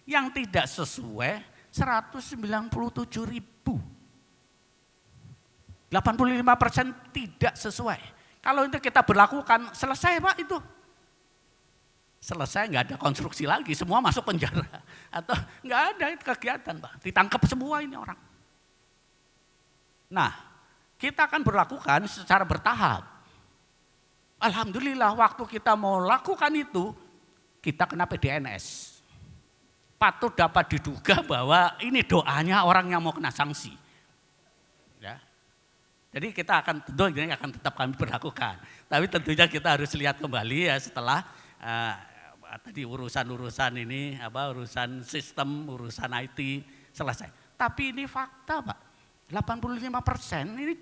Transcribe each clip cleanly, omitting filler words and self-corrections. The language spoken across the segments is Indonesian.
Yang tidak sesuai 197.000. 85% tidak sesuai. Kalau itu kita berlakukan, selesai Pak itu. Selesai, nggak ada konstruksi lagi, semua masuk penjara. Atau nggak ada kegiatan Pak, ditangkap semua ini orang. Nah, kita akan berlakukan secara bertahap. Alhamdulillah waktu kita mau lakukan itu, kita kena PDNS. Patut dapat diduga bahwa ini doanya orang yang mau kena sanksi. Ya. Jadi kita akan tetap kami berlakukan. Tapi tentunya kita harus lihat kembali ya setelah tadi urusan ini urusan sistem, urusan IT selesai. Tapi ini fakta Pak, 85% ini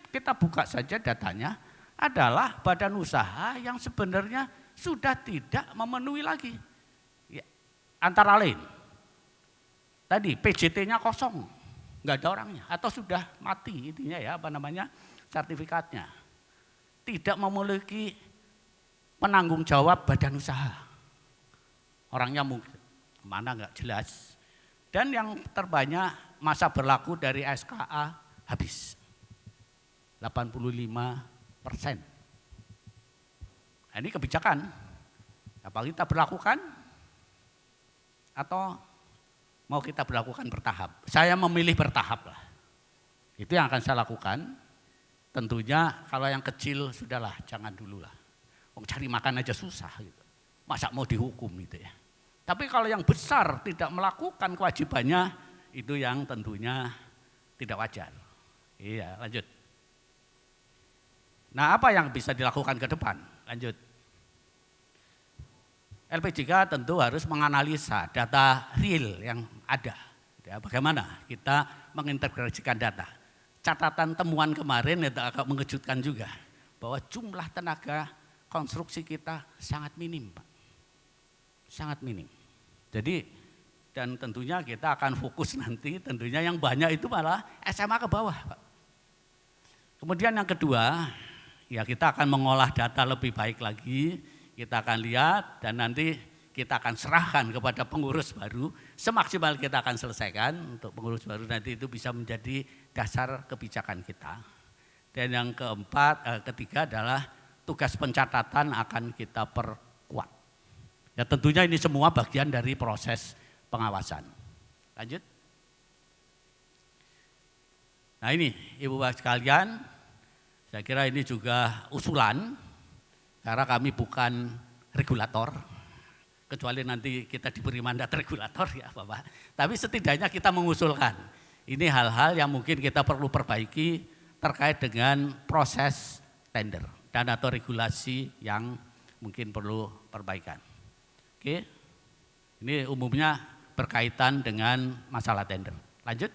kita buka saja datanya adalah badan usaha yang sebenarnya sudah tidak memenuhi lagi. Ya, antara lain, tadi PJT-nya kosong, nggak ada orangnya atau sudah mati intinya ya sertifikatnya. Tidak memiliki penanggung jawab badan usaha. Orangnya mungkin mana nggak jelas. Dan yang terbanyak masa berlaku dari SKA habis. 85%. Nah, ini kebijakan. Apa kita berlakukan atau mau kita berlakukan bertahap? Saya memilih bertahap lah. Itu yang akan saya lakukan. Tentunya kalau yang kecil sudahlah, jangan dulu lah. Cari makan aja susah gitu. Masa mau dihukum gitu ya. Tapi kalau yang besar tidak melakukan kewajibannya, itu yang tentunya tidak wajar. Iya, lanjut. Nah, apa yang bisa dilakukan ke depan? Lanjut. LPJK tentu harus menganalisa data real yang ada. Ya, bagaimana kita mengintegrasikan data. Catatan temuan kemarin itu agak mengejutkan juga. Bahwa jumlah tenaga konstruksi kita sangat minim, Pak. Sangat minim. Jadi dan tentunya kita akan fokus nanti tentunya yang banyak itu malah SMA ke bawah, Pak. Kemudian yang kedua, ya kita akan mengolah data lebih baik lagi, kita akan lihat dan nanti kita akan serahkan kepada pengurus baru, semaksimal kita akan selesaikan untuk pengurus baru nanti itu bisa menjadi dasar kebijakan kita. Dan yang ketiga adalah tugas pencatatan akan kita perkuat. Ya tentunya ini semua bagian dari proses pengawasan. Lanjut. Nah ini Ibu Bapak sekalian, saya kira ini juga usulan karena kami bukan regulator, kecuali nanti kita diberi mandat regulator ya Bapak. Tapi setidaknya kita mengusulkan, ini hal-hal yang mungkin kita perlu perbaiki terkait dengan proses tender dan atau regulasi yang mungkin perlu perbaikan. Oke, ini umumnya berkaitan dengan masalah tender. Lanjut.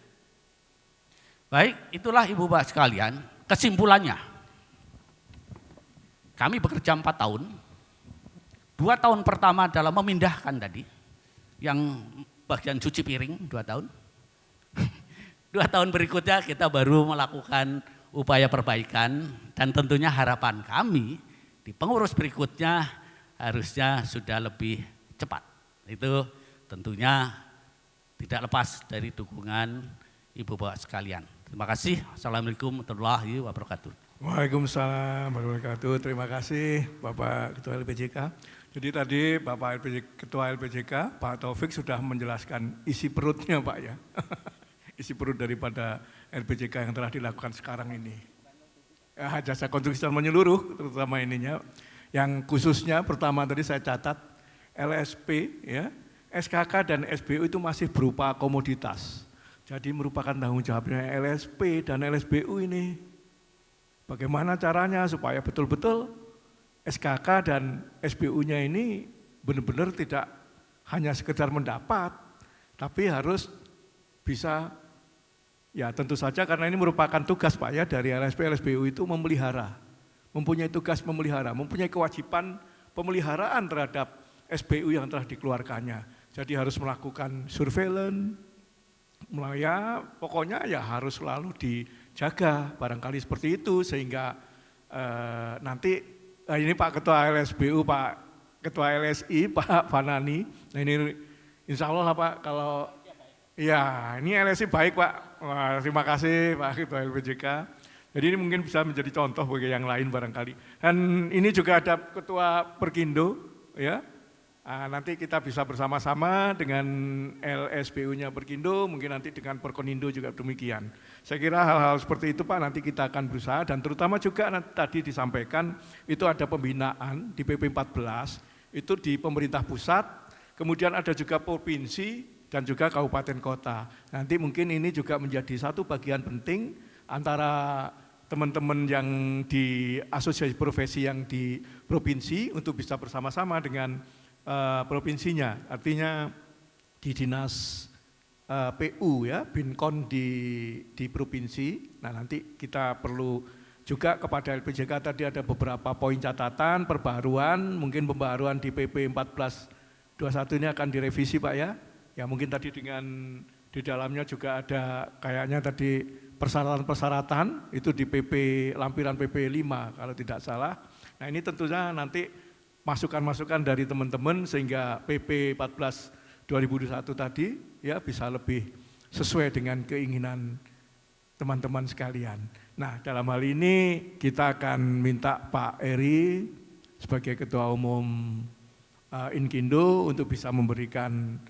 Baik, itulah Ibu Bapak sekalian, kesimpulannya. Kami bekerja 4 tahun, 2 tahun pertama adalah memindahkan tadi, yang bagian cuci piring 2 tahun. 2 tahun berikutnya kita baru melakukan upaya perbaikan dan tentunya harapan kami di pengurus berikutnya harusnya sudah lebih cepat. Itu tentunya tidak lepas dari dukungan Ibu Bapak sekalian. Terima kasih. Assalamualaikum warahmatullahi wabarakatuh. Waalaikumsalam warahmatullahi wabarakatuh. Terima kasih Bapak Ketua LPJK. Jadi tadi Bapak Ketua LPJK, Pak Taufik sudah menjelaskan isi perutnya Pak ya. Isi perut daripada LPJK yang telah dilakukan sekarang ini. Jasa konstruksi secara menyeluruh terutama ininya. Yang khususnya pertama tadi saya catat LSP ya, SKK dan SBU itu masih berupa komoditas. Jadi merupakan tanggung jawabnya LSP dan LSBU ini. Bagaimana caranya supaya betul-betul SKK dan SBU-nya ini benar-benar tidak hanya sekedar mendapat, tapi harus bisa, ya tentu saja karena ini merupakan tugas Pak ya dari LSP, LSBU itu memelihara, mempunyai tugas memelihara, mempunyai kewajiban pemeliharaan terhadap SBU yang telah dikeluarkannya. Jadi harus melakukan surveillance, ya pokoknya ya harus selalu dijaga barangkali seperti itu sehingga nanti ini Pak Ketua LSBU, Pak Ketua LSI, Pak Fanani, nah Insya Allah lah Pak, kalau ya ini LSI baik Pak. Wah, terima kasih Pak Ketua LPJK. Jadi ini mungkin bisa menjadi contoh bagi yang lain barangkali. Dan ini juga ada Ketua Perkindo, ya. Nanti kita bisa bersama-sama dengan LSPU-nya Perkindo, mungkin nanti dengan Perkonindo juga demikian. Saya kira hal-hal seperti itu Pak nanti kita akan berusaha, dan terutama juga nanti tadi disampaikan itu ada pembinaan di PP 14, itu di pemerintah pusat, kemudian ada juga provinsi dan juga kabupaten kota. Nanti mungkin ini juga menjadi satu bagian penting antara teman-teman yang di asosiasi profesi yang di provinsi untuk bisa bersama-sama dengan provinsinya, artinya di dinas PU ya, Binkon di provinsi. Nah nanti kita perlu juga kepada LPJK tadi ada beberapa poin catatan, perbaharuan, mungkin pembaharuan di PP 1421 ini akan direvisi Pak ya. Ya mungkin tadi dengan di dalamnya juga ada kayaknya tadi persyaratan-persyaratan itu di PP lampiran PP 5 kalau tidak salah. Nah ini tentunya nanti masukan-masukan dari teman-teman sehingga PP 14 2021 tadi ya bisa lebih sesuai dengan keinginan teman-teman sekalian. Nah, dalam hal ini kita akan minta Pak Eri sebagai Ketua Umum Inkindo untuk bisa memberikan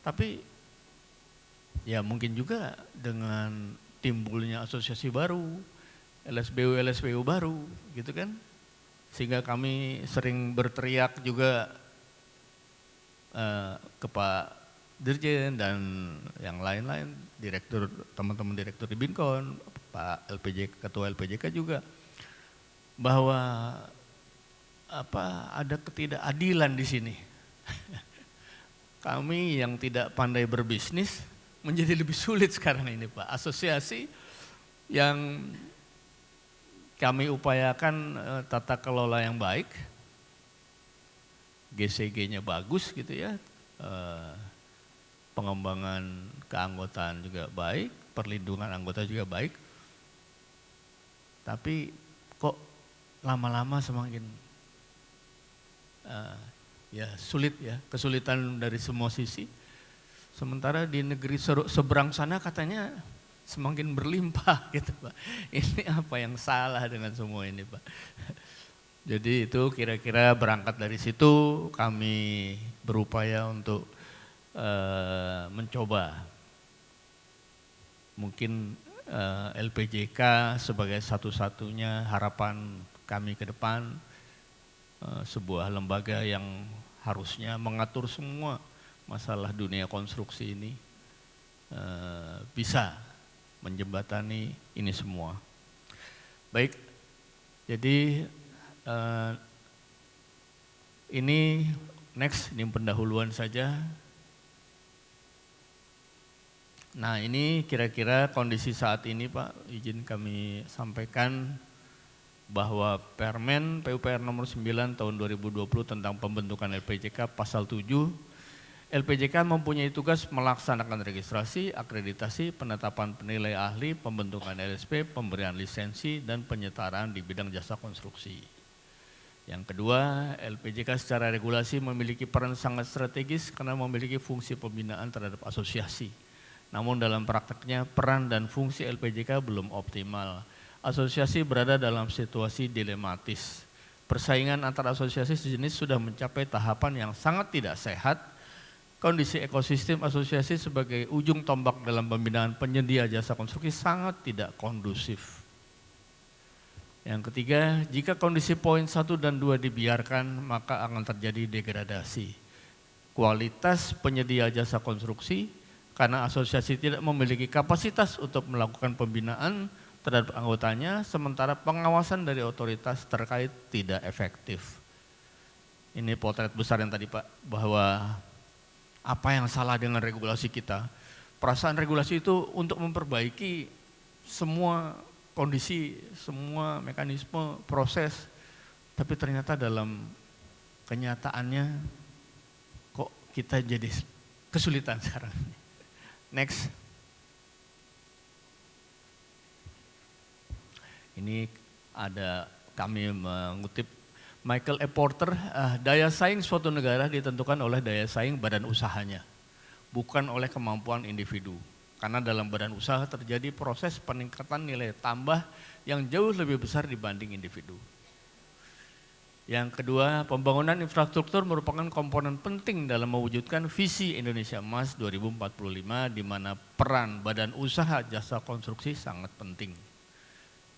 Tapi Ya mungkin juga dengan timbulnya asosiasi baru, LSBU baru gitu kan. Sehingga kami sering berteriak juga ke Pak Dirjen dan yang lain-lain, direktur, teman-teman direktur di Binkon, Pak LPJ, Ketua LPJK juga, bahwa ada ketidakadilan di sini. Kami yang tidak pandai berbisnis menjadi lebih sulit sekarang ini Pak. Asosiasi yang kami upayakan tata kelola yang baik, GCG-nya bagus gitu ya, pengembangan keanggotaan juga baik, perlindungan anggota juga baik, tapi kok lama-lama semakin ya sulit ya, kesulitan dari semua sisi. Sementara di negeri seberang sana katanya semakin berlimpah gitu Pak. Ini apa yang salah dengan semua ini Pak? Jadi itu kira-kira berangkat dari situ kami berupaya untuk mencoba mungkin LPJK sebagai satu-satunya harapan kami ke depan, sebuah lembaga yang harusnya mengatur semua masalah dunia konstruksi ini bisa menjembatani ini semua. Baik, jadi ini next, ini pendahuluan saja. Nah ini kira-kira kondisi saat ini Pak, izin kami sampaikan bahwa Permen PUPR nomor 9 tahun 2020 tentang pembentukan LPJK pasal 7, LPJK mempunyai tugas melaksanakan registrasi, akreditasi, penetapan penilai ahli, pembentukan LSP, pemberian lisensi, dan penyetaraan di bidang jasa konstruksi. Yang kedua, LPJK secara regulasi memiliki peran sangat strategis karena memiliki fungsi pembinaan terhadap asosiasi. Namun dalam prakteknya peran dan fungsi LPJK belum optimal. Asosiasi berada dalam situasi dilematis. Persaingan antar asosiasi sejenis sudah mencapai tahapan yang sangat tidak sehat. Kondisi ekosistem asosiasi sebagai ujung tombak dalam pembinaan penyedia jasa konstruksi sangat tidak kondusif. Yang ketiga, jika kondisi poin 1 dan 2 dibiarkan, maka akan terjadi degradasi kualitas penyedia jasa konstruksi karena asosiasi tidak memiliki kapasitas untuk melakukan pembinaan terhadap anggotanya, sementara pengawasan dari otoritas terkait tidak efektif. Ini potret besar yang tadi Pak, bahwa apa yang salah dengan regulasi kita? Perasaan regulasi itu untuk memperbaiki semua kondisi, semua mekanisme, proses, tapi ternyata dalam kenyataannya kok kita jadi kesulitan sekarang. Next. Ini ada kami mengutip Michael E. Porter, daya saing suatu negara ditentukan oleh daya saing badan usahanya, bukan oleh kemampuan individu. Karena dalam badan usaha terjadi proses peningkatan nilai tambah yang jauh lebih besar dibanding individu. Yang kedua, pembangunan infrastruktur merupakan komponen penting dalam mewujudkan visi Indonesia Emas 2045, di mana peran badan usaha jasa konstruksi sangat penting.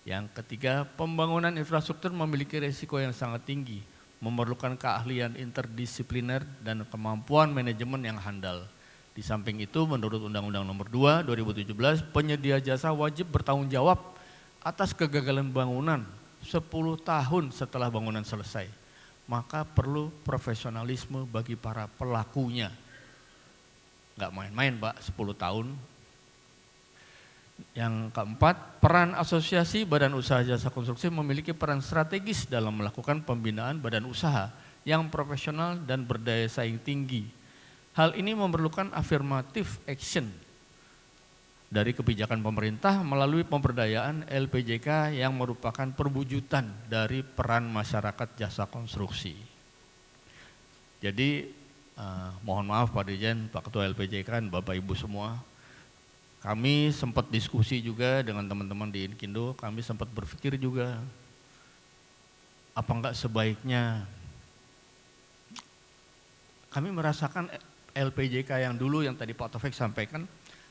Yang ketiga, pembangunan infrastruktur memiliki risiko yang sangat tinggi, memerlukan keahlian interdisipliner dan kemampuan manajemen yang handal. Di samping itu, menurut Undang-Undang Nomor 2 2017, penyedia jasa wajib bertanggung jawab atas kegagalan bangunan 10 tahun setelah bangunan selesai. Maka perlu profesionalisme bagi para pelakunya. Nggak main-main Pak, 10 tahun. Yang keempat, peran asosiasi badan usaha jasa konstruksi memiliki peran strategis dalam melakukan pembinaan badan usaha yang profesional dan berdaya saing tinggi. Hal ini memerlukan affirmative action dari kebijakan pemerintah melalui pemberdayaan LPJK yang merupakan perwujudan dari peran masyarakat jasa konstruksi. Jadi mohon maaf Pak Dirjen, Pak Ketua LPJK, Bapak Ibu semua, kami sempat diskusi juga dengan teman-teman di Inkindo, kami sempat berpikir juga, apa enggak sebaiknya kami merasakan LPJK yang dulu yang tadi Pak Taufik sampaikan,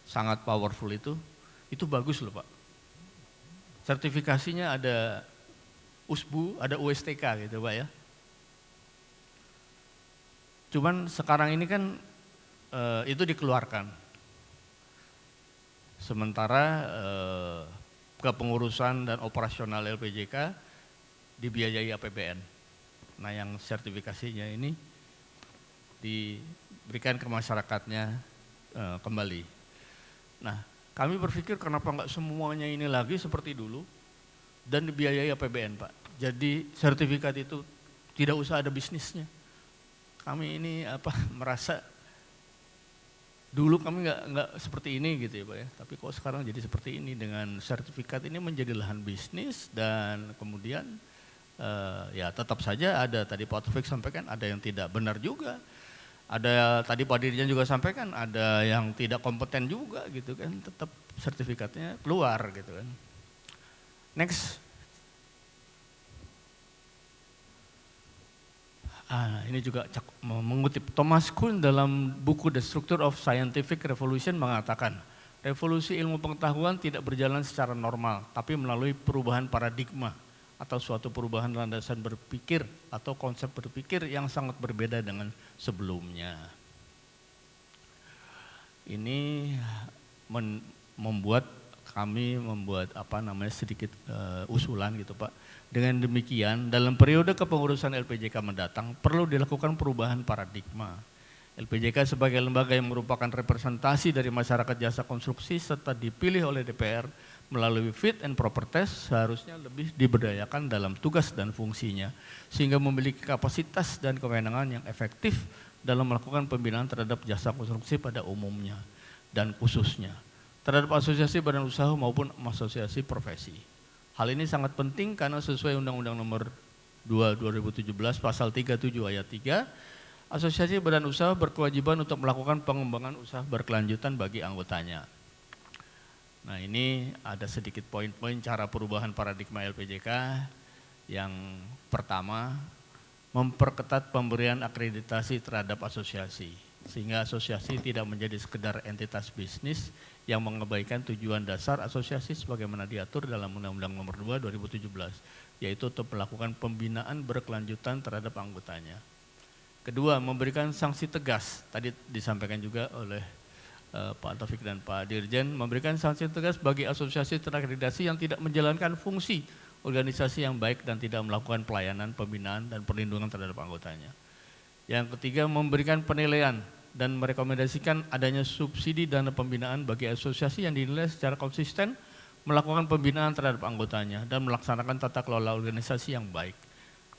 sangat powerful itu bagus loh Pak. Sertifikasinya ada USBU, ada USTK gitu Pak ya. Cuman sekarang ini kan itu dikeluarkan. Sementara kepengurusan dan operasional LPJK dibiayai APBN. Nah yang sertifikasinya ini diberikan ke masyarakatnya kembali. Nah kami berpikir kenapa enggak semuanya ini lagi seperti dulu dan dibiayai APBN Pak. Jadi sertifikat itu tidak usah ada bisnisnya. Kami ini merasa dulu kami nggak seperti ini gitu ya Pak ya. Tapi kok sekarang jadi seperti ini dengan sertifikat ini menjadi lahan bisnis dan kemudian ya tetap saja ada tadi Pak Taufik sampaikan ada yang tidak benar juga. Ada tadi Pak Dirjen juga sampaikan ada yang tidak kompeten juga gitu kan. Tetap sertifikatnya keluar gitu kan. Next. Ini juga mengutip Thomas Kuhn dalam buku The Structure of Scientific Revolution mengatakan, revolusi ilmu pengetahuan tidak berjalan secara normal, tapi melalui perubahan paradigma atau suatu perubahan landasan berpikir atau konsep berpikir yang sangat berbeda dengan sebelumnya. Ini membuat kami sedikit usulan gitu Pak. Dengan demikian, dalam periode kepengurusan LPJK mendatang perlu dilakukan perubahan paradigma. LPJK sebagai lembaga yang merupakan representasi dari masyarakat jasa konstruksi serta dipilih oleh DPR melalui fit and proper test seharusnya lebih diberdayakan dalam tugas dan fungsinya sehingga memiliki kapasitas dan kewenangan yang efektif dalam melakukan pembinaan terhadap jasa konstruksi pada umumnya dan khususnya terhadap asosiasi badan usaha maupun asosiasi profesi. Hal ini sangat penting karena sesuai Undang-Undang Nomor 2 2017 Pasal 37 Ayat 3, asosiasi badan usaha berkewajiban untuk melakukan pengembangan usaha berkelanjutan bagi anggotanya. Nah ini ada sedikit poin-poin cara perubahan paradigma LPJK. Yang pertama, memperketat pemberian akreditasi terhadap asosiasi, sehingga asosiasi tidak menjadi sekedar entitas bisnis yang mengabaikan tujuan dasar asosiasi sebagaimana diatur dalam Undang-Undang Nomor 2 2017, yaitu untuk melakukan pembinaan berkelanjutan terhadap anggotanya. Kedua, memberikan sanksi tegas, tadi disampaikan juga oleh Pak Taufik dan Pak Dirjen, memberikan sanksi tegas bagi asosiasi terakreditasi yang tidak menjalankan fungsi organisasi yang baik dan tidak melakukan pelayanan, pembinaan, dan perlindungan terhadap anggotanya. Yang ketiga, memberikan penilaian dan merekomendasikan adanya subsidi dana pembinaan bagi asosiasi yang dinilai secara konsisten melakukan pembinaan terhadap anggotanya dan melaksanakan tata kelola organisasi yang baik.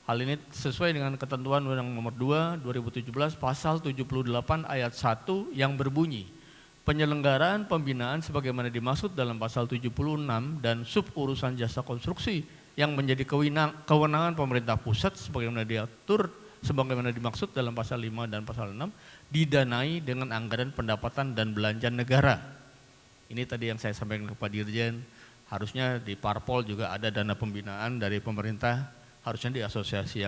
Hal ini sesuai dengan ketentuan Undang-Undang Nomor 2 2017 Pasal 78 Ayat 1 yang berbunyi, penyelenggaraan pembinaan sebagaimana dimaksud dalam Pasal 76 dan sub urusan jasa konstruksi yang menjadi kewenangan pemerintah pusat sebagaimana dimaksud dalam Pasal 5 dan Pasal 6 didanai dengan anggaran pendapatan dan belanja negara. Ini tadi yang saya sampaikan ke Pak Dirjen, harusnya di Parpol juga ada dana pembinaan dari pemerintah, harusnya di asosiasi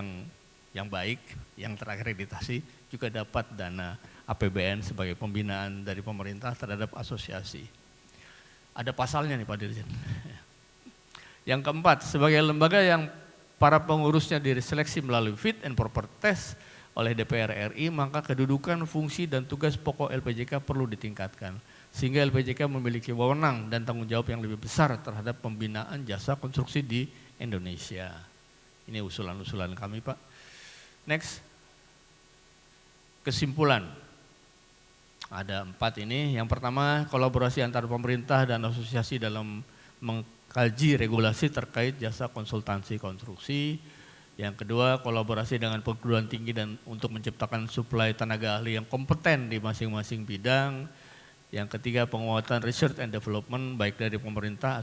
yang baik, yang terakreditasi juga dapat dana APBN sebagai pembinaan dari pemerintah terhadap asosiasi. Ada pasalnya nih Pak Dirjen. Yang keempat, sebagai lembaga yang para pengurusnya diseleksi melalui fit and proper test oleh DPR RI, maka kedudukan, fungsi, dan tugas pokok LPJK perlu ditingkatkan. Sehingga LPJK memiliki wewenang dan tanggung jawab yang lebih besar terhadap pembinaan jasa konstruksi di Indonesia. Ini usulan-usulan kami Pak. Next, kesimpulan. Ada 4 ini. Yang pertama, kolaborasi antar pemerintah dan asosiasi dalam mengkaji regulasi terkait jasa konsultansi konstruksi. Yang kedua, kolaborasi dengan perguruan tinggi dan untuk menciptakan suplai tenaga ahli yang kompeten di masing-masing bidang. Yang ketiga, penguatan research and development baik dari pemerintah,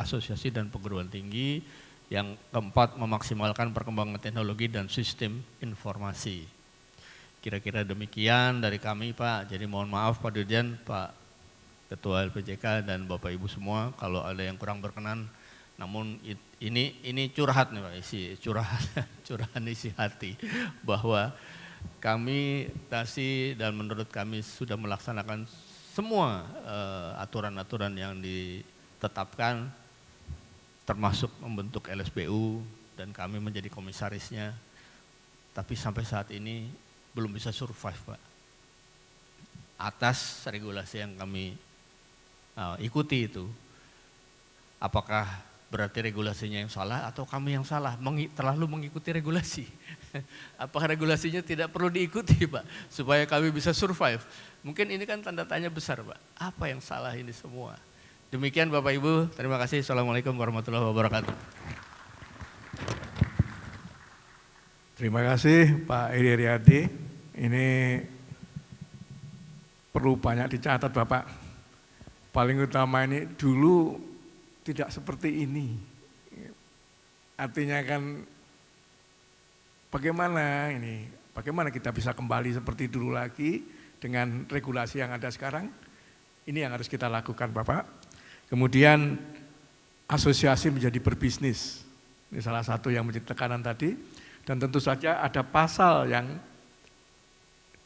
asosiasi dan perguruan tinggi. Yang keempat, memaksimalkan perkembangan teknologi dan sistem informasi. Kira-kira demikian dari kami Pak. Jadi mohon maaf Pak Dirjen, Pak Ketua LPJK dan Bapak Ibu semua kalau ada yang kurang berkenan. Namun ini curhat nih Pak, curahan isi hati bahwa kami TASI dan menurut kami sudah melaksanakan semua aturan-aturan yang ditetapkan, termasuk membentuk LSPU dan kami menjadi komisarisnya, tapi sampai saat ini belum bisa survive, Pak, atas regulasi yang kami ikuti itu. Apakah berarti regulasinya yang salah atau kami yang salah, terlalu mengikuti regulasi? Apakah regulasinya tidak perlu diikuti, Pak, supaya kami bisa survive? Mungkin ini kan tanda tanya besar, Pak. Apa yang salah ini semua? Demikian Bapak Ibu, terima kasih. Assalamualaikum warahmatullahi wabarakatuh. Terima kasih Pak Edi Riyadi. Ini perlu banyak dicatat Bapak. Paling utama ini dulu tidak seperti ini. Artinya kan bagaimana kita bisa kembali seperti dulu lagi dengan regulasi yang ada sekarang. Ini yang harus kita lakukan Bapak. Kemudian asosiasi menjadi berbisnis. Ini salah satu yang menjadi tekanan tadi. Dan tentu saja ada pasal yang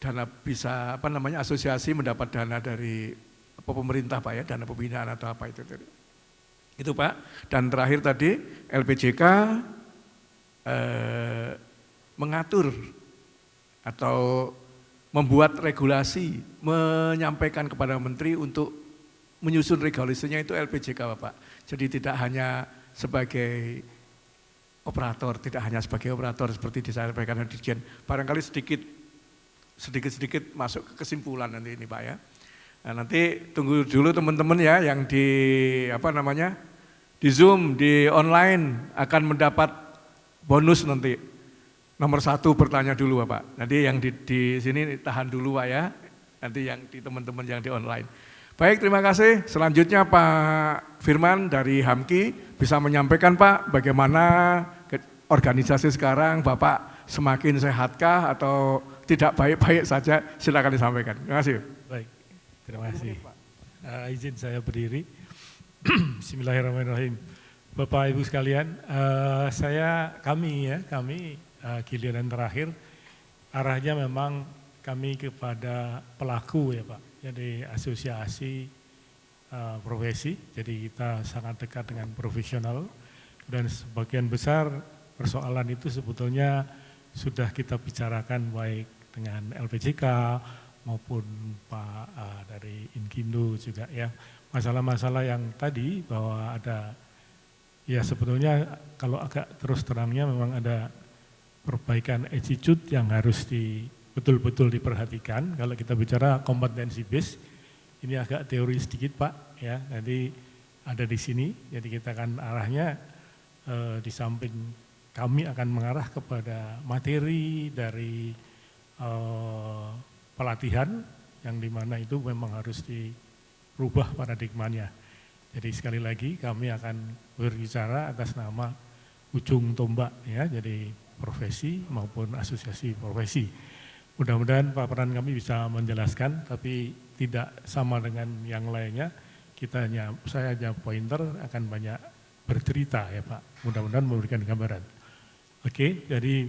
dana bisa asosiasi mendapat dana dari pemerintah Pak ya, dana pembinaan atau apa itu tadi. Itu Pak. Dan terakhir tadi LPJK mengatur atau membuat regulasi, menyampaikan kepada menteri untuk menyusun regulasinya itu LPJK Bapak. Jadi tidak hanya sebagai operator, tidak hanya sebagai operator seperti disampaikan Dirjen. Barangkali sedikit masuk ke kesimpulan nanti ini Pak ya. Nah, nanti tunggu dulu teman-teman ya yang di di Zoom, di online akan mendapat bonus nanti. Nomor 1 bertanya dulu Bapak. Nanti yang di sini tahan dulu Pak ya. Nanti yang di teman-teman yang di online. Baik, terima kasih. Selanjutnya Pak Firman dari HAMKI bisa menyampaikan Pak bagaimana organisasi sekarang, Bapak semakin sehatkah atau tidak baik-baik saja, silakan disampaikan. Terima kasih. Baik. Terima kasih. Izin saya berdiri. Bismillahirrahmanirrahim. Bapak Ibu sekalian, kami giliran terakhir arahnya memang kami kepada pelaku ya Pak. Jadi asosiasi profesi. Jadi kita sangat dekat dengan profesional dan sebagian besar persoalan itu sebetulnya sudah kita bicarakan baik dengan LPJK maupun Pak dari Inkindo juga ya, masalah-masalah yang tadi bahwa ada ya sebetulnya kalau agak terus terangnya memang ada perbaikan attitude yang harus betul-betul diperhatikan. Kalau kita bicara kompetensi base, ini agak teori sedikit Pak ya, jadi ada di sini, jadi kita akan arahnya di samping kami akan mengarah kepada materi dari pelatihan yang dimana itu memang harus dirubah paradigmanya. Jadi sekali lagi kami akan berbicara atas nama ujung tombak ya, jadi profesi maupun asosiasi profesi. Mudah-mudahan paparan kami bisa menjelaskan, tapi tidak sama dengan yang lainnya. Saya hanya pointer akan banyak bercerita ya Pak. Mudah-mudahan memberikan gambaran. Oke, jadi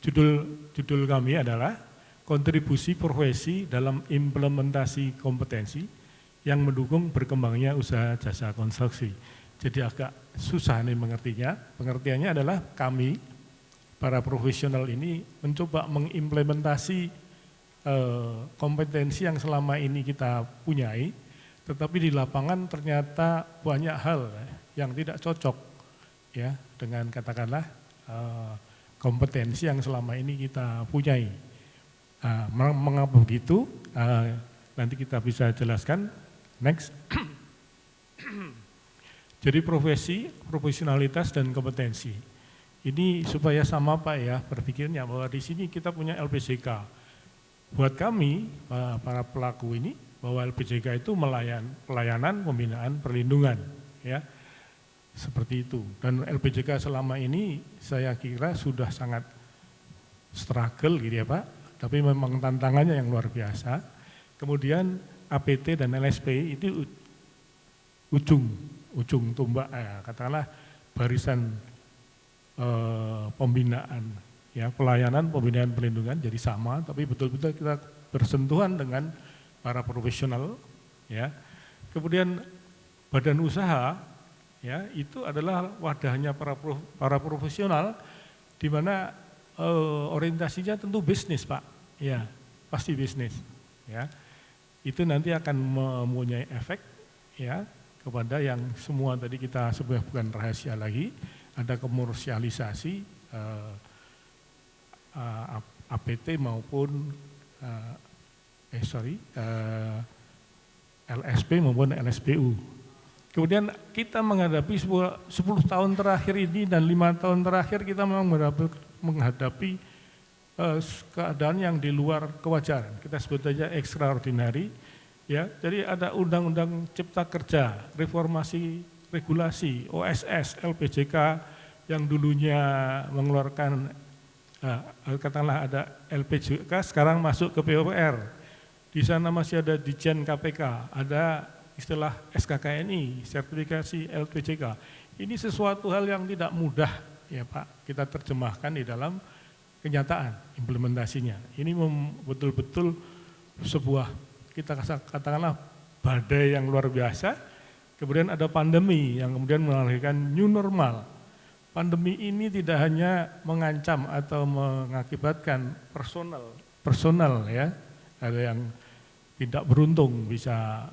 judul kami adalah kontribusi profesi dalam implementasi kompetensi yang mendukung berkembangnya usaha jasa konstruksi. Jadi agak susah nih mengertinya. Pengertiannya adalah kami, para profesional ini mencoba mengimplementasi kompetensi yang selama ini kita punyai, tetapi di lapangan ternyata banyak hal yang tidak cocok ya dengan katakanlah kompetensi yang selama ini kita punyai. Mengapa begitu? Nanti kita bisa jelaskan. Next. Jadi profesionalitas dan kompetensi. Ini supaya sama Pak ya berpikirnya bahwa di sini kita punya LPJK. Buat kami para pelaku ini bahwa LPJK itu pelayanan, pembinaan, perlindungan ya. Seperti itu. Dan LPJK selama ini saya kira sudah sangat struggle gitu ya Pak. Tapi memang tantangannya yang luar biasa. Kemudian APT dan LSP itu ujung tombak katakanlah barisan pembinaan ya, pelayanan, pembinaan, perlindungan jadi sama, tapi betul-betul kita bersentuhan dengan para profesional ya. Kemudian badan usaha, ya, itu adalah wadahnya para profesional, di mana orientasinya tentu bisnis, Pak, ya, pasti bisnis, ya. Itu nanti akan mempunyai efek, ya, kepada yang semua tadi kita sebut bukan rahasia lagi, ada komersialisasi APT maupun LSP maupun LSPU. Kemudian kita menghadapi 10 tahun terakhir ini dan 5 tahun terakhir kita memang menghadapi keadaan yang di luar kewajaran. Kita sebut saja extraordinary. Ya, jadi ada Undang-Undang Cipta Kerja, reformasi regulasi, OSS, LPJK yang dulunya mengeluarkan, katakanlah ada LPJK, sekarang masuk ke PUPR. Di sana masih ada Ditjen KPK, ada istilah SKKNI, sertifikasi LPJK. Ini sesuatu hal yang tidak mudah, ya Pak, kita terjemahkan di dalam kenyataan implementasinya. Ini betul-betul sebuah, kita katakanlah badai yang luar biasa, kemudian ada pandemi yang kemudian melahirkan new normal. Pandemi ini tidak hanya mengancam atau mengakibatkan personal ya, ada yang tidak beruntung bisa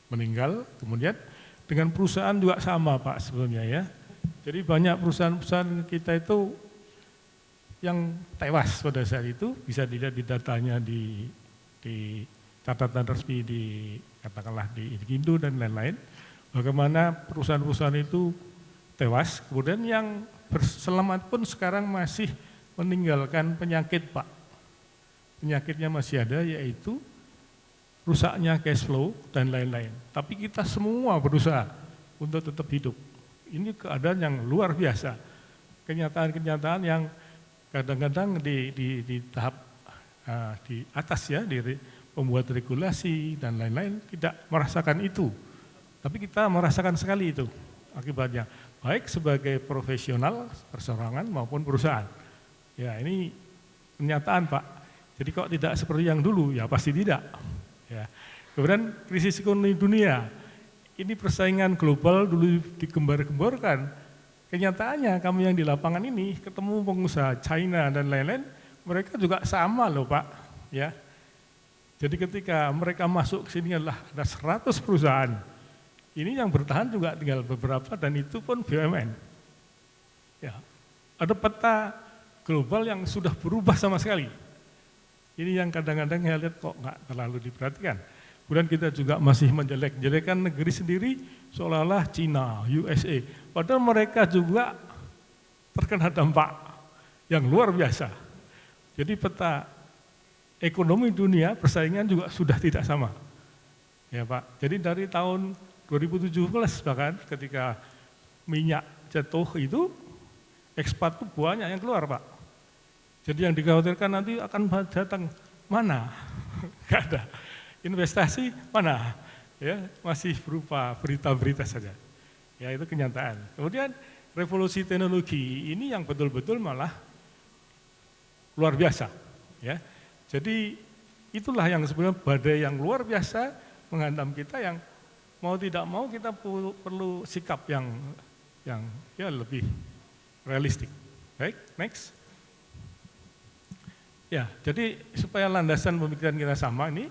meninggal, kemudian dengan perusahaan juga sama Pak sebetulnya ya. Jadi banyak perusahaan-perusahaan kita itu yang tewas pada saat itu, bisa dilihat di datanya di catatan resmi di katakanlah di Indo dan lain-lain, bagaimana perusahaan-perusahaan itu tewas, kemudian yang berselamat pun sekarang masih meninggalkan penyakit Pak. Penyakitnya masih ada, yaitu rusaknya cash flow dan lain-lain. Tapi kita semua berusaha untuk tetap hidup. Ini keadaan yang luar biasa. Kenyataan-kenyataan yang kadang-kadang di tahap di atas ya, di pembuat regulasi dan lain-lain tidak merasakan itu, tapi kita merasakan sekali itu akibatnya, baik sebagai profesional perseorangan maupun perusahaan. Ya ini kenyataan Pak. Jadi kok tidak seperti yang dulu, ya pasti tidak. Ya. Kemudian krisis ekonomi dunia, ini persaingan global dulu digembar-gemborkan. Kenyataannya kami yang di lapangan ini ketemu pengusaha China dan lain-lain, mereka juga sama loh Pak. Ya. Jadi ketika mereka masuk ke sini adalah ada 100 perusahaan. Ini yang bertahan juga tinggal beberapa dan itu pun BUMN. Ya. Ada peta global yang sudah berubah sama sekali. Ini yang kadang-kadang saya lihat kok nggak terlalu diperhatikan. Kemudian kita juga masih menjelek-jelekan negeri sendiri seolah-olah Cina, USA. Padahal mereka juga terkena dampak yang luar biasa. Jadi peta ekonomi dunia persaingan juga sudah tidak sama. Ya Pak, jadi dari tahun 2017 bahkan ketika minyak jatuh itu, ekspat itu banyak yang keluar Pak. Jadi yang dikhawatirkan nanti akan datang mana? Enggak ada. Investasi mana? Ya, masih berupa berita-berita saja. Ya itu kenyataan. Kemudian revolusi teknologi ini yang betul-betul malah luar biasa. Ya. Jadi itulah yang sebenarnya badai yang luar biasa menghantam kita, yang mau tidak mau kita perlu sikap yang ya lebih realistik. Baik, next. Ya, jadi supaya landasan pemikiran kita sama ini,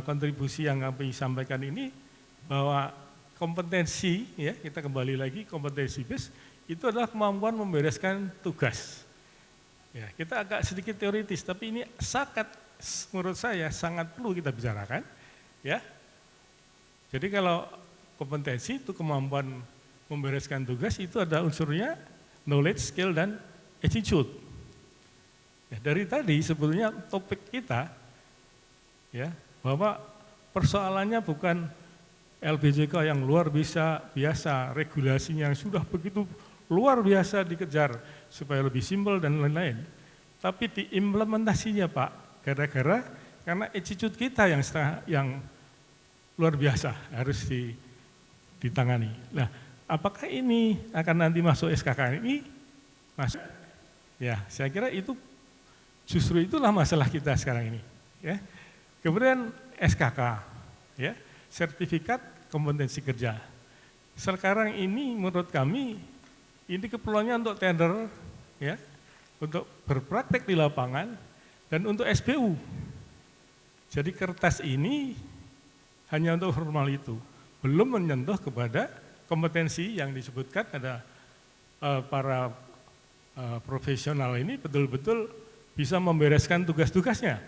kontribusi yang kami sampaikan ini bahwa kompetensi, ya kita kembali lagi kompetensi base itu adalah kemampuan membereskan tugas. Ya, kita agak sedikit teoritis, tapi ini menurut saya sangat perlu kita bicarakan. Ya, jadi kalau kompetensi itu kemampuan membereskan tugas itu ada unsurnya knowledge, skill, dan attitude. Ya, dari tadi sebetulnya topik kita, ya bahwa persoalannya bukan LPJK yang luar biasa, regulasinya yang sudah begitu luar biasa dikejar supaya lebih simpel dan lain-lain. Tapi diimplementasinya Pak, karena attitude kita yang luar biasa harus ditangani. Nah, apakah ini akan nanti masuk SKK ini? Masuk. Ya, saya kira itu justru itulah masalah kita sekarang ini. Ya. Kemudian SKK. ya, sertifikat kompetensi kerja. Sekarang ini menurut kami ini keperluannya untuk tender, ya, untuk berpraktek di lapangan dan untuk SBU. Jadi kertas ini hanya untuk formal itu, belum menyentuh kepada kompetensi yang disebutkan ada para profesional ini betul-betul bisa membereskan tugas-tugasnya.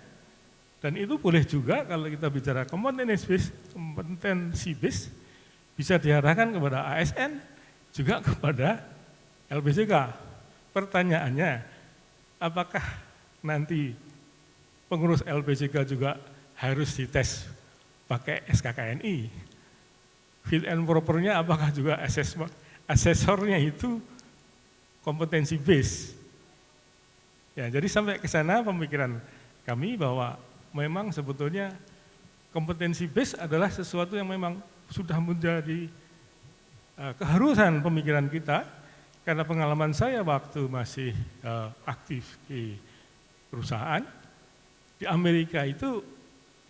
Dan itu boleh juga kalau kita bicara kompetensi base bisa diarahkan kepada ASN, juga kepada LPJK. Pertanyaannya, apakah nanti pengurus LPJK juga harus dites pakai SKKNI? Fit and proper-nya apakah juga asesornya itu kompetensi base? Ya, jadi sampai ke sana pemikiran kami bahwa memang sebetulnya kompetensi base adalah sesuatu yang memang sudah menjadi keharusan pemikiran kita, karena pengalaman saya waktu masih aktif di perusahaan, di Amerika itu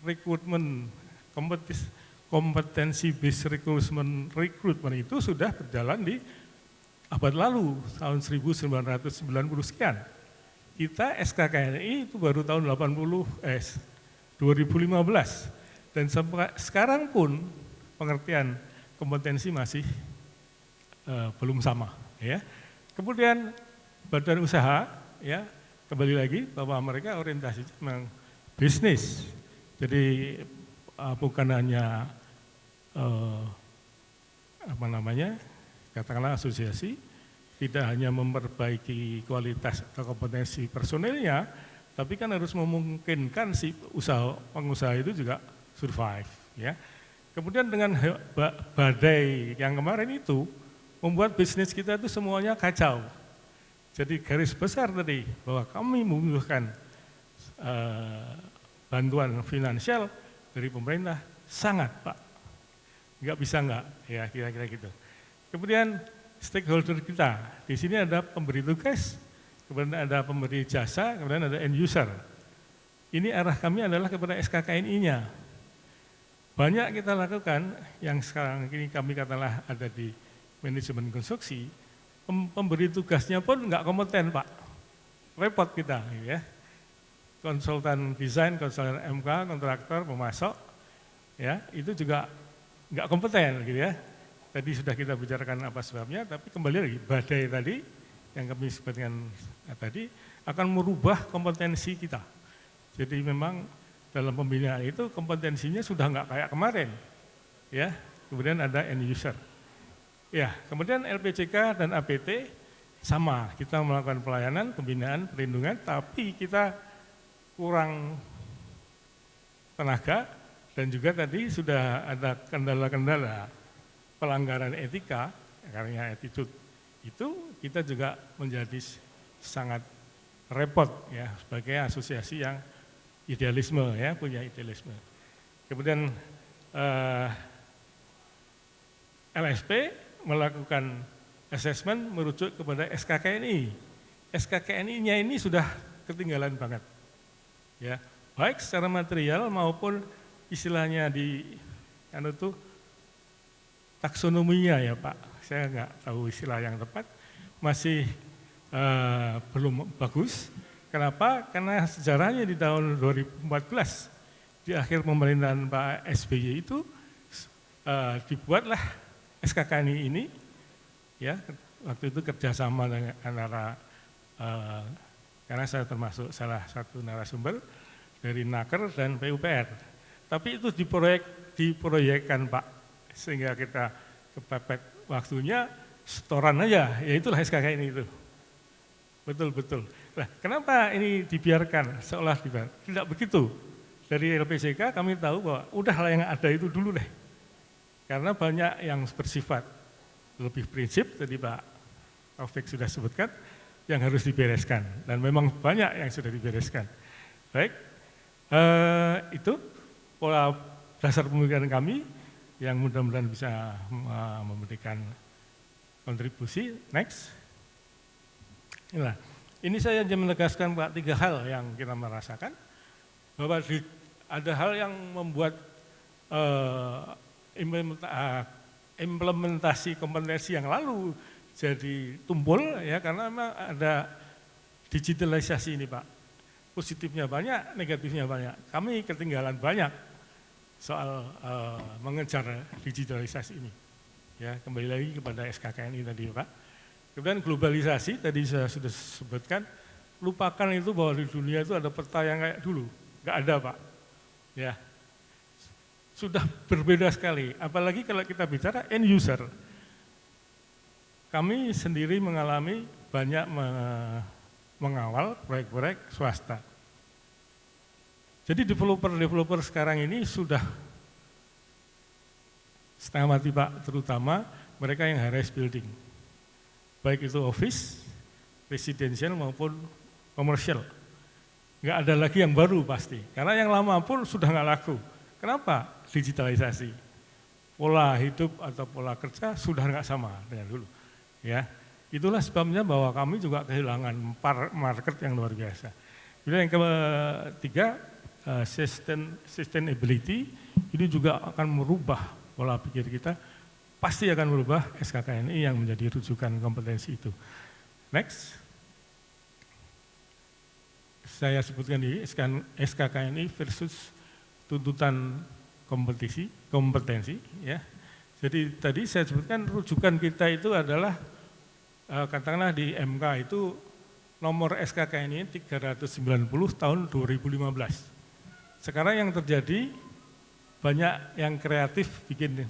rekrutmen kompetensi base rekrutmen itu sudah berjalan di abad lalu, tahun 1990 sekian. Kita SKKNI itu baru tahun 2015 dan sekarang pun pengertian kompetensi masih belum sama, ya. Kemudian badan usaha, ya, kembali lagi bahwa mereka orientasinya memang bisnis, jadi bukan hanya katakanlah asosiasi, tidak hanya memperbaiki kualitas atau kompetensi personilnya, tapi kan harus memungkinkan si pengusaha itu juga survive, ya. Kemudian dengan badai yang kemarin itu membuat bisnis kita itu semuanya kacau. Jadi garis besar tadi bahwa kami membutuhkan bantuan finansial dari pemerintah sangat, Pak. Nggak bisa nggak, ya kira-kira gitu. Kemudian stakeholder kita, di sini ada pemberi tugas, kemudian ada pemberi jasa, kemudian ada end user. Ini arah kami adalah kepada SKKNI-nya. Banyak kita lakukan yang sekarang ini kami katakanlah ada di manajemen konstruksi, pemberi tugasnya pun nggak kompeten, Pak. Repot kita, ya. Konsultan desain, konsultan MK, kontraktor, pemasok, ya, itu juga nggak kompeten, gitu ya. Tadi sudah kita bicarakan apa sebabnya, tapi kembali lagi, badai tadi yang kami sebutkan tadi akan merubah kompetensi kita. Jadi memang dalam pembinaan itu kompetensinya sudah nggak kayak kemarin, ya. Kemudian ada end user, ya. Kemudian LPJK dan APT sama, kita melakukan pelayanan, pembinaan, perlindungan, tapi kita kurang tenaga dan juga tadi sudah ada kendala-kendala pelanggaran etika, karena attitude itu kita juga menjadi sangat repot, ya, sebagai asosiasi yang idealisme, ya, punya idealisme. Kemudian LSP melakukan assessment merujuk kepada SKKNI. SKKNI-nya ini sudah ketinggalan banget, ya, baik secara material maupun istilahnya di taksonominya, ya Pak, saya nggak tahu istilah yang tepat, masih belum bagus. Kenapa? Karena sejarahnya di tahun 2014, di akhir pemerintahan Pak SBY itu dibuatlah SKKNI ini, ya, waktu itu kerjasama dengan antara, karena saya termasuk salah satu narasumber dari Naker dan PUPR, tapi itu diproyekkan, Pak, sehingga kita kepepet waktunya, setoran aja, ya itulah SKKNI itu. Betul-betul. Nah, kenapa ini dibiarkan seolah dibiarkan? Tidak begitu. Dari LPJK kami tahu bahwa udahlah yang ada itu dulu deh. Karena banyak yang bersifat lebih prinsip, tadi Pak Taufik sudah sebutkan, yang harus dibereskan. Dan memang banyak yang sudah dibereskan. Baik, itu pola dasar pemikiran kami yang mudah-mudahan bisa memberikan kontribusi. Next. Inilah. Ini saya hanya menegaskan Pak 3 hal yang kita merasakan, bahwa ada hal yang membuat implementasi kompetensi yang lalu jadi tumpul ya, karena memang ada digitalisasi ini Pak. Positifnya banyak, negatifnya banyak. Kami ketinggalan banyak soal mengejar digitalisasi ini. Ya, kembali lagi kepada SKKNI tadi Pak. Kemudian globalisasi tadi saya sudah sebutkan, lupakan itu bahwa di dunia itu ada peta yang kayak dulu, nggak ada Pak. Ya, sudah berbeda sekali. Apalagi kalau kita bicara end user. Kami sendiri mengalami banyak mengawal proyek-proyek swasta. Jadi developer sekarang ini sudah setengah mati Pak, terutama mereka yang high-rise building. Baik itu office, residential maupun komersial. Nggak ada lagi yang baru pasti, karena yang lama pun sudah nggak laku. Kenapa? Digitalisasi. Pola hidup atau pola kerja sudah nggak sama dengan dulu. Ya, itulah sebabnya bahwa kami juga kehilangan market yang luar biasa. Kemudian yang ketiga, sustainability ini juga akan merubah pola pikir kita, pasti akan merubah SKKNI yang menjadi rujukan kompetensi itu. Next, saya sebutkan di SKKNI versus tuntutan kompetensi, ya. Jadi tadi saya sebutkan rujukan kita itu adalah katakanlah di MK itu nomor SKKNI 390 tahun 2015. Sekarang yang terjadi banyak yang kreatif bikin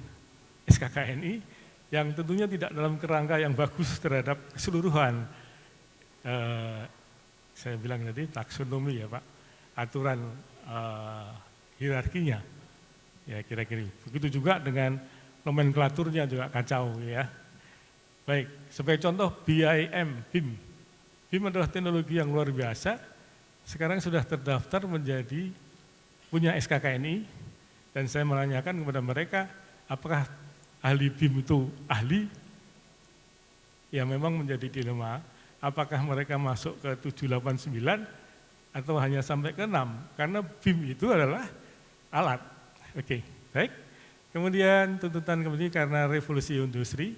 SKKNI yang tentunya tidak dalam kerangka yang bagus terhadap keseluruhan. Saya bilang tadi taksonomi ya Pak, aturan hierarkinya. Ya kira-kira begitu juga dengan nomenklaturnya juga kacau ya. Baik, sebagai contoh BIM adalah teknologi yang luar biasa, sekarang sudah terdaftar menjadi punya SKKNI, dan saya menanyakan kepada mereka, apakah ahli BIM itu ahli? Ya memang menjadi dilema, apakah mereka masuk ke 789 atau hanya sampai ke 6, karena BIM itu adalah alat. Oke, baik. Kemudian tuntutan karena revolusi industri,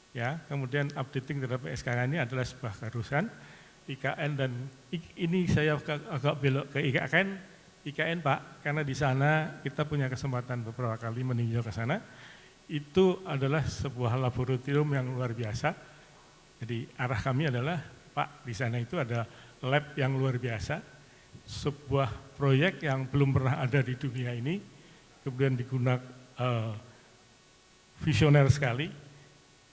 ya, kemudian updating terhadap SKKN ini adalah sebuah keharusan. IKN dan ini saya agak belok ke IKN Pak, karena di sana kita punya kesempatan beberapa kali meninjau ke sana. Itu adalah sebuah laboratorium yang luar biasa. Jadi arah kami adalah Pak, di sana itu ada lab yang luar biasa, sebuah proyek yang belum pernah ada di dunia ini, kemudian digunakan visioner sekali.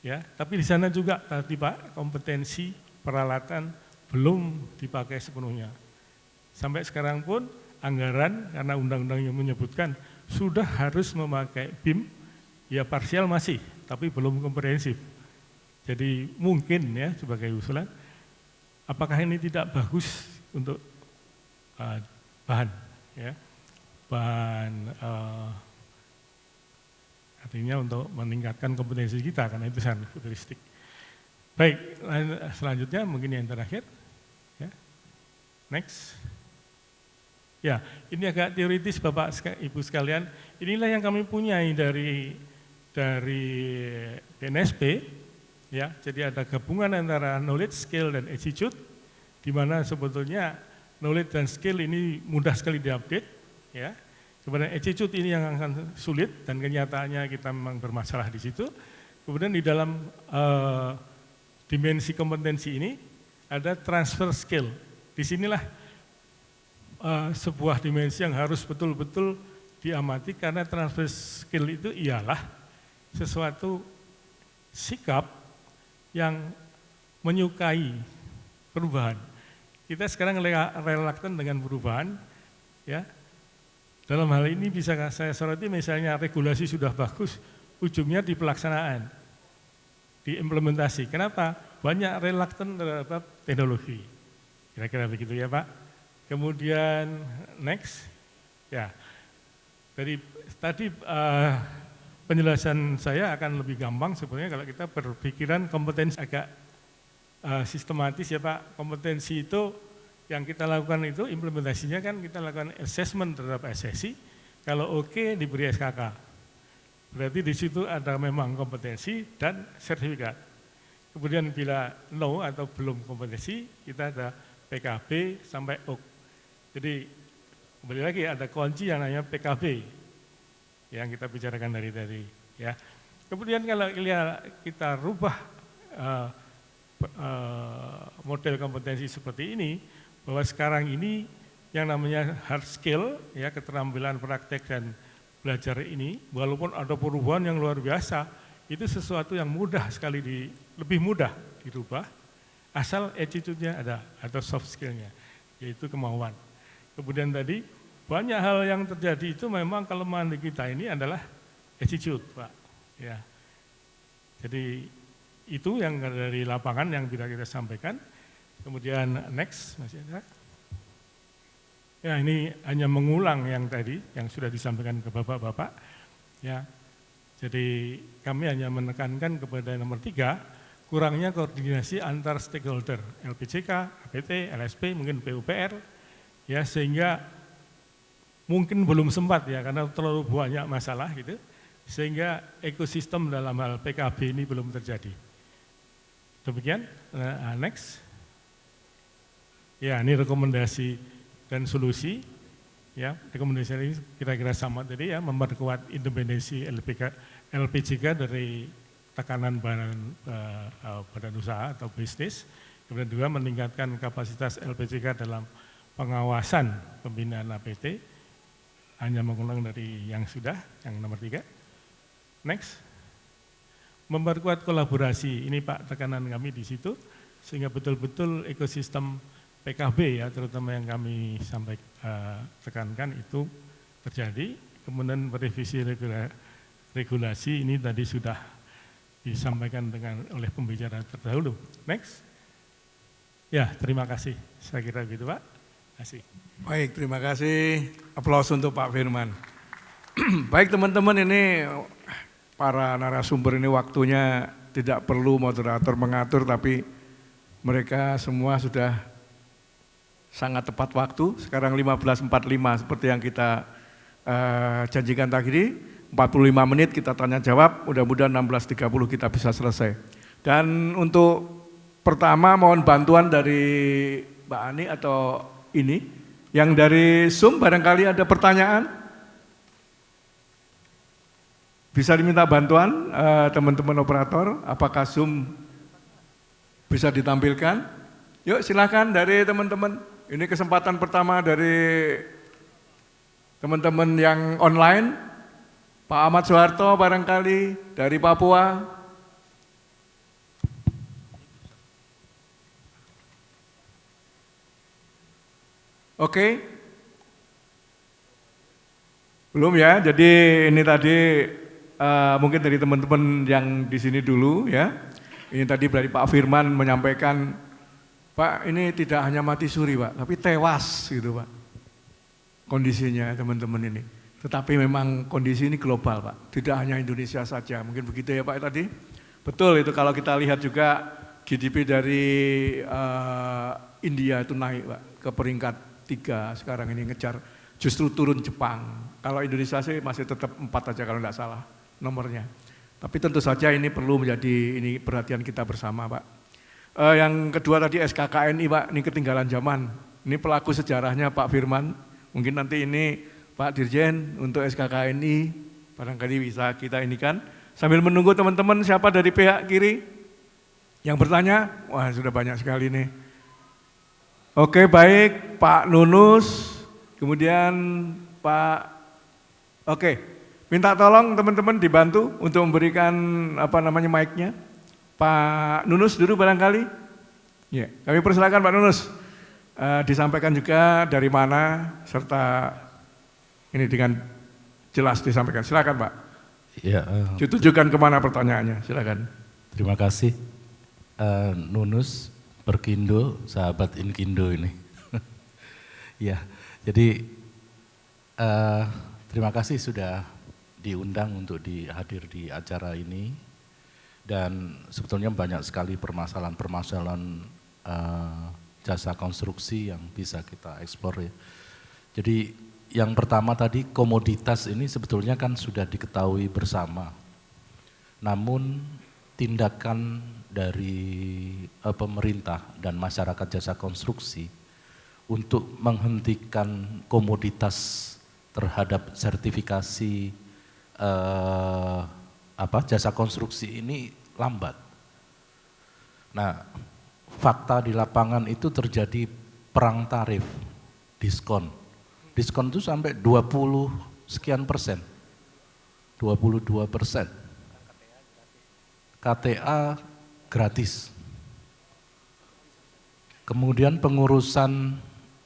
Ya, tapi di sana juga tadi Pak, kompetensi peralatan belum dipakai sepenuhnya. Sampai sekarang pun anggaran, karena undang-undangnya menyebutkan sudah harus memakai BIM, ya parsial masih, tapi belum komprehensif. Jadi mungkin ya sebagai usulan, apakah ini tidak bagus untuk bahan, ya, bahan artinya untuk meningkatkan kompetensi kita, karena itu sangat futuristik. Baik, selanjutnya mungkin yang terakhir. Ya. Next. Ya, ini agak teoritis Bapak Ibu sekalian. Inilah yang kami punyai dari BNSP. Ya, jadi ada gabungan antara knowledge, skill, dan attitude, di mana sebetulnya knowledge dan skill ini mudah sekali diupdate. Ya. Kemudian attitude ini yang akan sulit, dan kenyataannya kita memang bermasalah di situ. Kemudian di dalam dimensi kompetensi ini ada transfer skill. Disinilah sebuah dimensi yang harus betul-betul diamati, karena transfer skill itu ialah sesuatu sikap yang menyukai perubahan. Kita sekarang relaktan dengan perubahan, ya. Dalam hal ini bisa saya soroti misalnya regulasi sudah bagus, ujungnya di pelaksanaan, di implementasi. Kenapa? Banyak relaktan terhadap teknologi. Kira-kira begitu ya Pak. Kemudian next, ya. Dari tadi penjelasan saya akan lebih gampang sebenarnya kalau kita berpikiran kompetensi agak sistematis ya Pak. Kompetensi itu yang kita lakukan itu implementasinya kan kita lakukan assessment terhadap SSI, Kalau oke diberi SKK. Berarti di situ ada memang kompetensi dan sertifikat. Kemudian bila no atau belum kompetensi, kita ada PKB sampai OK. Jadi kembali lagi ada kunci yang namanya PKB yang kita bicarakan dari tadi. Ya. Kemudian kalau kita rubah model kompetensi seperti ini, bahwa sekarang ini yang namanya hard skill, ya keterampilan praktek dan belajar ini, walaupun ada perubahan yang luar biasa, itu sesuatu yang mudah sekali lebih mudah dirubah, asal attitude-nya ada atau soft skill-nya, yaitu kemauan. Kemudian tadi banyak hal yang terjadi itu memang kelemahan di kita ini adalah attitude, Pak. Ya. Jadi itu yang dari lapangan yang bisa kita sampaikan. Kemudian next, masih ada. Ya, ini hanya mengulang yang tadi, yang sudah disampaikan ke Bapak-Bapak. Ya, jadi kami hanya menekankan kepada nomor 3, kurangnya koordinasi antar stakeholder, LPJK, APT, LSP, mungkin PUPR, ya sehingga mungkin belum sempat ya, karena terlalu banyak masalah gitu, sehingga ekosistem dalam hal PKB ini belum terjadi. Demikian, next. Ya, ini rekomendasi dan solusi, ya rekomendasi ini kira-kira sama tadi ya, memperkuat independensi LPJK dari tekanan badan usaha atau bisnis. Kemudian juga meningkatkan kapasitas LPJK dalam pengawasan pembinaan APT, hanya mengulang dari yang sudah, yang nomor 3. Next. Memperkuat kolaborasi, ini Pak tekanan kami di situ, sehingga betul-betul ekosistem PKB ya, terutama yang kami tekankan itu terjadi. Kemudian revisi regulasi ini tadi sudah disampaikan oleh pembicara terdahulu. Next. Ya, terima kasih. Saya kira gitu Pak. Terima kasih. Baik, terima kasih. Aplaus untuk Pak Firman. Baik teman-teman, ini para narasumber ini waktunya tidak perlu moderator mengatur, tapi mereka semua sudah sangat tepat waktu. Sekarang 15.45 seperti yang kita janjikan tadi, 45 menit kita tanya jawab, mudah-mudahan 16.30 kita bisa selesai. Dan untuk pertama mohon bantuan dari Mbak Ani atau ini, yang dari Zoom barangkali ada pertanyaan? Bisa diminta bantuan teman-teman operator, apakah Zoom bisa ditampilkan? Yuk silakan dari teman-teman. Ini kesempatan pertama dari teman-teman yang online. Pak Ahmad Soeharto barangkali dari Papua. Oke. Belum ya, jadi ini tadi mungkin dari teman-teman yang di sini dulu ya. Ini tadi dari Pak Firman menyampaikan, Pak ini tidak hanya mati suri Pak, tapi tewas gitu Pak. Kondisinya teman-teman ini. Tetapi memang kondisi ini global Pak, tidak hanya Indonesia saja. Mungkin begitu ya Pak tadi. Betul itu kalau kita lihat juga GDP dari India itu naik Pak ke peringkat 3 sekarang ini ngejar, justru turun Jepang. Kalau Indonesia sih masih tetap 4 aja kalau tidak salah nomornya. Tapi tentu saja ini perlu menjadi perhatian kita bersama Pak. Yang kedua tadi SKKNI Pak, ini ketinggalan zaman. Ini pelaku sejarahnya Pak Firman. Mungkin nanti ini Pak Dirjen untuk SKKNI, barangkali bisa kita ini kan. Sambil menunggu teman-teman siapa dari pihak kiri yang bertanya, wah sudah banyak sekali nih. Oke baik, Pak Nunus, kemudian oke, minta tolong teman-teman dibantu untuk memberikan mic-nya. Pak Nunus dulu barangkali. Ya, kami persilakan Pak Nunus. Disampaikan juga dari mana serta ini dengan jelas disampaikan. Silakan Pak. Ya. Ditujukan kemana pertanyaannya? Silakan. Terima kasih. Nunus Perkindo, sahabat Inkindo ini. Ya, jadi terima kasih sudah diundang untuk hadir di acara ini. Dan sebetulnya banyak sekali permasalahan-permasalahan jasa konstruksi yang bisa kita eksplor ya. Jadi yang pertama tadi komoditas ini sebetulnya kan sudah diketahui bersama. Namun tindakan dari pemerintah dan masyarakat jasa konstruksi untuk menghentikan komoditas terhadap sertifikasi jasa konstruksi ini lambat. Nah, fakta di lapangan itu terjadi perang tarif, diskon. Diskon itu sampai 20 sekian persen, 22%. KTA gratis. Kemudian pengurusan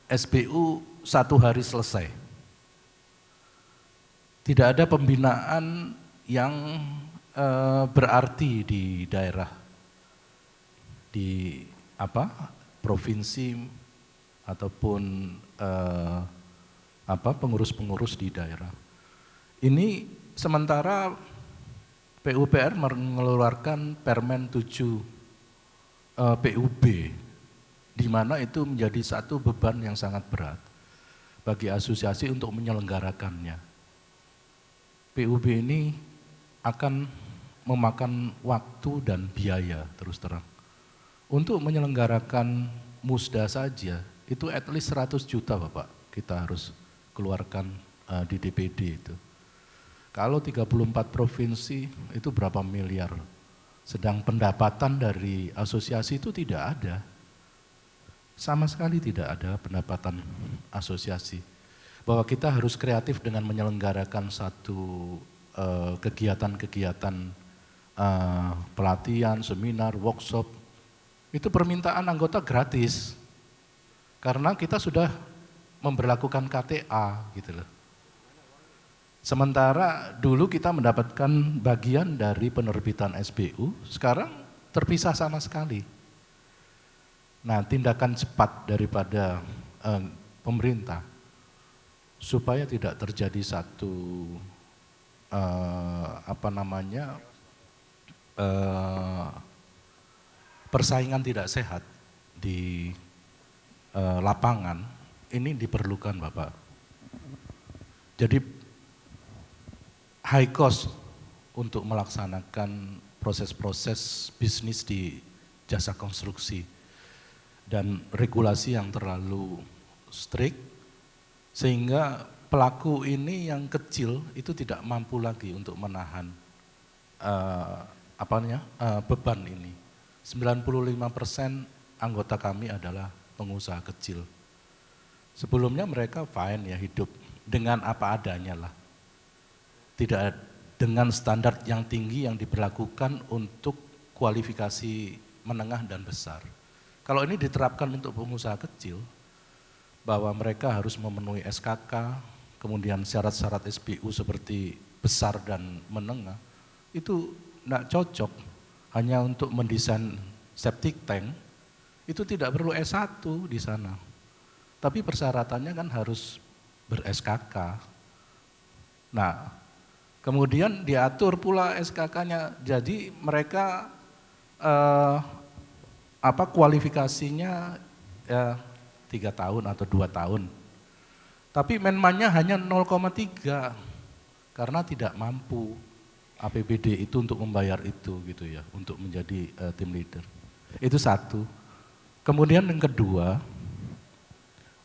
SPU 1 hari selesai. Tidak ada pembinaan yang berarti di daerah, di provinsi ataupun pengurus-pengurus di daerah. Ini sementara PUPR mengeluarkan Permen 7 PUB, di mana itu menjadi satu beban yang sangat berat bagi asosiasi untuk menyelenggarakannya. PUB ini akan memakan waktu dan biaya terus terang. Untuk menyelenggarakan musda saja, itu at least 100 juta Bapak, kita harus keluarkan di DPD itu. Kalau 34 provinsi itu berapa miliar, sedang pendapatan dari asosiasi itu tidak ada. Sama sekali tidak ada pendapatan asosiasi. Bahwa kita harus kreatif dengan menyelenggarakan satu kegiatan-kegiatan pelatihan, seminar, workshop, itu permintaan anggota gratis. Karena kita sudah memberlakukan KTA gitu loh. Sementara dulu kita mendapatkan bagian dari penerbitan SPU, sekarang terpisah sama sekali. Nah, tindakan cepat daripada pemerintah supaya tidak terjadi satu persaingan tidak sehat di lapangan, ini diperlukan Bapak. Jadi high cost untuk melaksanakan proses-proses bisnis di jasa konstruksi dan regulasi yang terlalu strict sehingga pelaku ini yang kecil itu tidak mampu lagi untuk menahan beban ini. 95% anggota kami adalah pengusaha kecil. Sebelumnya mereka fine ya hidup dengan apa adanya lah. Tidak dengan standar yang tinggi yang diberlakukan untuk kualifikasi menengah dan besar. Kalau ini diterapkan untuk pengusaha kecil, bahwa mereka harus memenuhi SKK, kemudian syarat-syarat SPU seperti besar dan menengah, itu tidak cocok. Hanya untuk mendesain septic tank, itu tidak perlu S1 di sana. Tapi persyaratannya kan harus ber-SKK. Nah, kemudian diatur pula SKK-nya, jadi mereka kualifikasinya ya 3 tahun atau 2 tahun. Tapi menmannya hanya 0,3 karena tidak mampu APBD itu untuk membayar itu gitu ya, untuk menjadi tim leader. Itu satu. Kemudian yang kedua,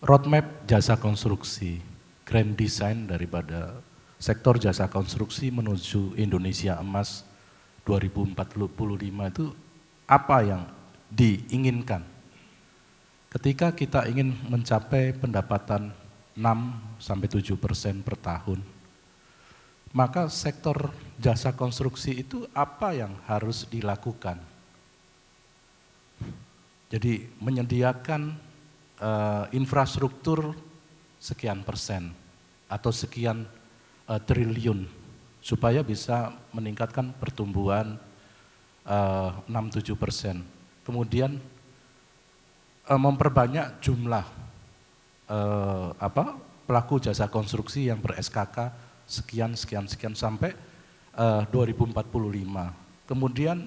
roadmap jasa konstruksi, grand design daripada sektor jasa konstruksi menuju Indonesia Emas 2045 itu apa yang diinginkan? Ketika kita ingin mencapai pendapatan 6-7% per tahun, maka sektor jasa konstruksi itu apa yang harus dilakukan? Jadi menyediakan infrastruktur sekian persen atau sekian triliun supaya bisa meningkatkan pertumbuhan 6-7%. Kemudian memperbanyak jumlah pelaku jasa konstruksi yang ber-SKK sekian sampai 2045. Kemudian